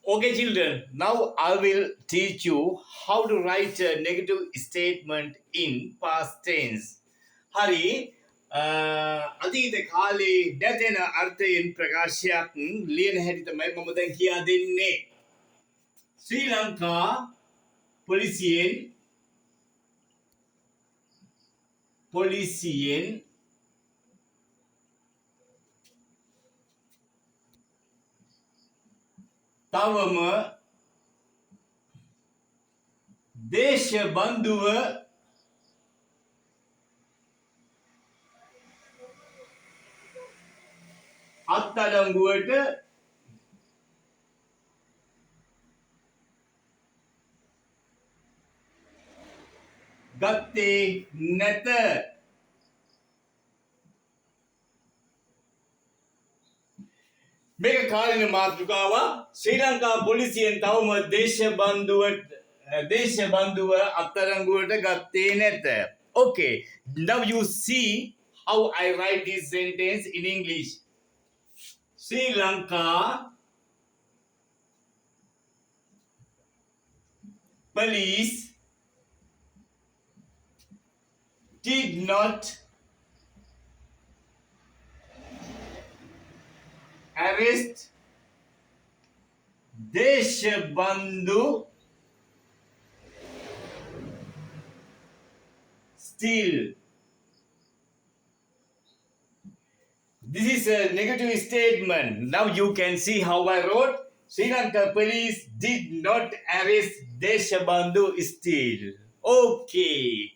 Okay, children, now I will teach you how to write a negative statement in past tense. හරි අතීත කාලේ දැතෙන අර්ථයෙන් ප්‍රකාශයක් ලියන හැටි තමයි මම දැන් කියා දෙන්නේ. ශ්‍රී ලංකා පොලිසියෙන් තවම දේශබන්ධුව අත්අඩංගුවට ගත්තේ නැත. මේක කාලින මාතෘකාවක්. ශ්‍රී ලංකා පොලිසියෙන් තවම දේශබන්ධුව අත්අඩංගුවට ගත්තේ නැත. Okay, now you see how I write this sentence in English. Sri Lanka police did not arrest Deshabandhu still. This is a negative statement. Now you can see how I wrote. Sri Lanka police did not arrest Deshabandhu still. Okay.